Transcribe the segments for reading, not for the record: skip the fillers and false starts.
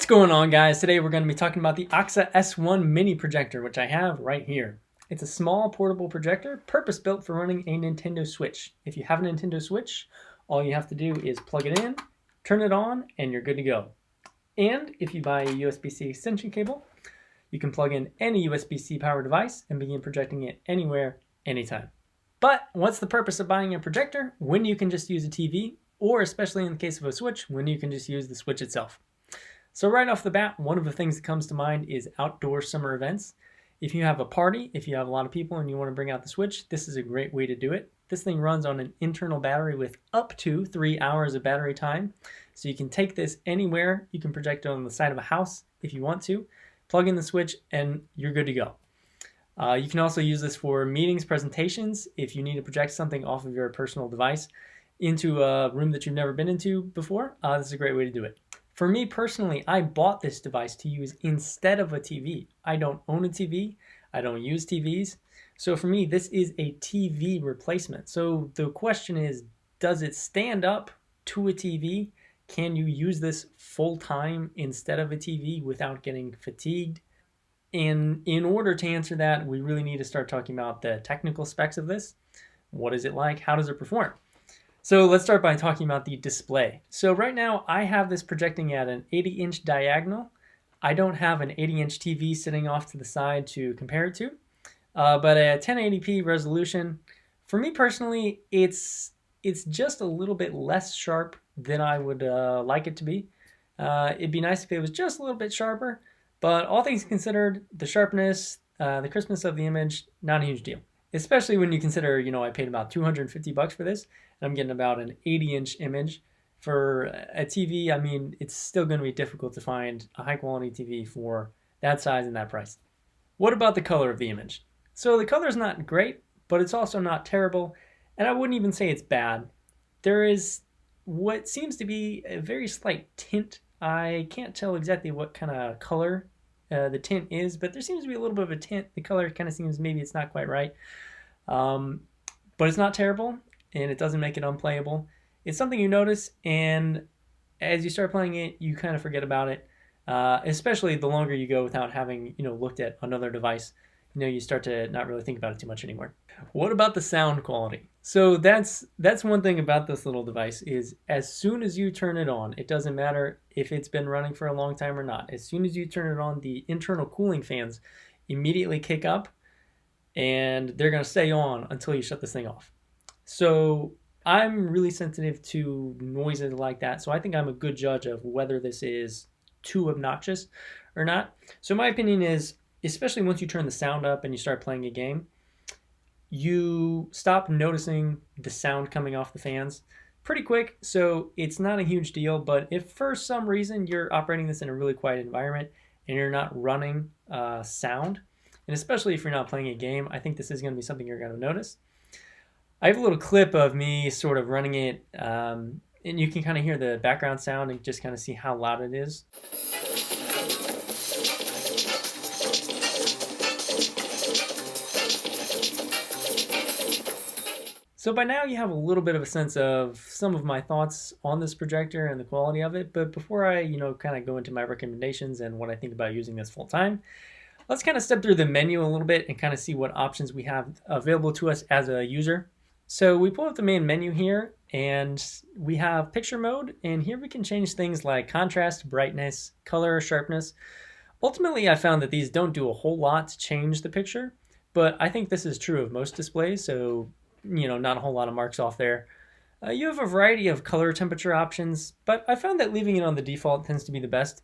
What's going on, guys? Today we're going to be talking about the Aaxa S1 mini projector, which I have right here. It's a small portable projector purpose-built for running a Nintendo Switch. If you have a Nintendo Switch, all you have to do is plug it in, turn it on, and you're good to go. And if you buy a USB-C extension cable, you can plug in any USB-C power device and begin projecting it anywhere, anytime. But what's the purpose of buying a projector when you can just use a TV, or especially in the case of a Switch, when you can just use the Switch itself? So right off the bat, one of the things that comes to mind is outdoor summer events. If you have a party, if you have a lot of people and you want to bring out the Switch, this is a great way to do it. This thing runs on an internal battery with up to 3 hours of battery time. So you can take this anywhere. You can project it on the side of a house if you want to. Plug in the Switch and you're good to go. You can also use this for meetings, presentations. If you need to project something off of your personal device into a room that you've never been into before, this is a great way to do it. For me personally, I bought this device to use instead of a TV. I don't own a TV. I don't use TVs. So for me, this is a TV replacement. So the question is, does it stand up to a TV? Can you use this full time instead of a TV without getting fatigued? And in order to answer that, we really need to start talking about the technical specs of this. What is it like? How does it perform? So let's start by talking about the display. So right now I have this projecting at an 80-inch diagonal. I don't have an 80-inch TV sitting off to the side to compare it to, but a 1080p resolution, for me personally, it's just a little bit less sharp than I would like it to be. It'd be nice if it was just a little bit sharper, but all things considered, the sharpness, the crispness of the image, not a huge deal. Especially when you consider, I paid about $250 for this, and I'm getting about an 80-inch image. For a TV, I mean, it's still going to be difficult to find a high-quality TV for that size and that price. What about the color of the image? So the color is not great, but it's also not terrible, and I wouldn't even say it's bad. There is what seems to be a very slight tint. I can't tell exactly what kind of color the tint is, but there seems to be a little bit of a tint. The color kind of seems maybe it's not quite right, but it's not terrible, and it doesn't make it unplayable. It's something you notice, and as you start playing it, you kind of forget about it, especially the longer you go without having looked at another device. You start to not really think about it too much anymore. What about the sound quality? So that's one thing about this little device is as soon as you turn it on, it doesn't matter if it's been running for a long time or not. As soon as you turn it on, the internal cooling fans immediately kick up, and they're going to stay on until you shut this thing off. So I'm really sensitive to noises like that, so I think I'm a good judge of whether this is too obnoxious or not. So my opinion is, especially once you turn the sound up and you start playing a game, you stop noticing the sound coming off the fans pretty quick, so it's not a huge deal. But if for some reason you're operating this in a really quiet environment and you're not running sound, and especially if you're not playing a game, I think this is going to be something you're going to notice. I have a little clip of me sort of running it, and you can kind of hear the background sound and just kind of see how loud it is. So by now you have a little bit of a sense of some of my thoughts on this projector and the quality of it, but before I, kind of go into my recommendations and what I think about using this full time, let's kind of step through the menu a little bit and kind of see what options we have available to us as a user. So we pull up the main menu here, and we have picture mode, and here we can change things like contrast, brightness, color, sharpness. Ultimately, I found that these don't do a whole lot to change the picture, but I think this is true of most displays, so not a whole lot of marks off there. You have a variety of color temperature options, but I found that leaving it on the default tends to be the best.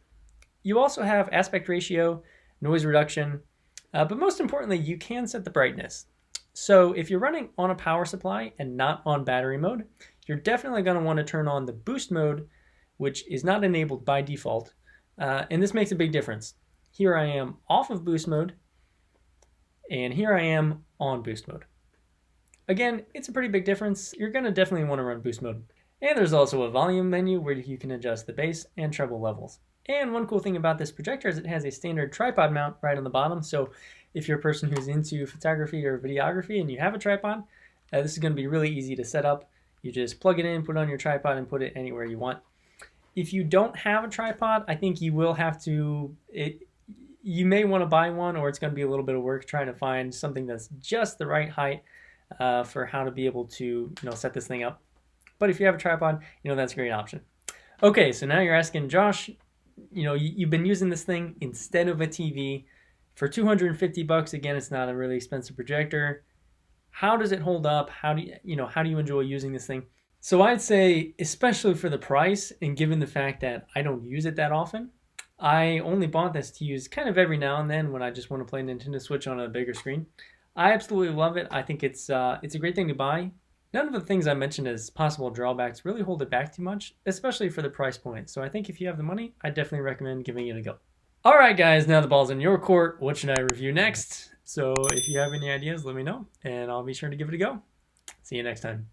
You also have aspect ratio, noise reduction, but most importantly, you can set the brightness. So if you're running on a power supply and not on battery mode, you're definitely going to want to turn on the boost mode, which is not enabled by default, and this makes a big difference. Here I am off of boost mode, and here I am on boost mode. Again, it's a pretty big difference. You're going to definitely want to run boost mode. And there's also a volume menu where you can adjust the bass and treble levels. And one cool thing about this projector is it has a standard tripod mount right on the bottom. So if you're a person who's into photography or videography and you have a tripod, this is going to be really easy to set up. You just plug it in, put it on your tripod, and put it anywhere you want. If you don't have a tripod, I think you will have to, you may want to buy one, or it's going to be a little bit of work trying to find something that's just the right height for how to be able to, set this thing up. But if you have a tripod, that's a great option. Okay, so now you're asking, Josh, you've been using this thing instead of a TV for $250. Again, it's not a really expensive projector. How does it hold up? How do you enjoy using this thing? So I'd say, especially for the price and given the fact that I don't use it that often, I only bought this to use kind of every now and then when I just want to play Nintendo Switch on a bigger screen. I absolutely love it. I think it's a great thing to buy. None of the things I mentioned as possible drawbacks really hold it back too much, especially for the price point. So I think if you have the money, I definitely recommend giving it a go. All right, guys, now the ball's in your court. What should I review next? So if you have any ideas, let me know, and I'll be sure to give it a go. See you next time.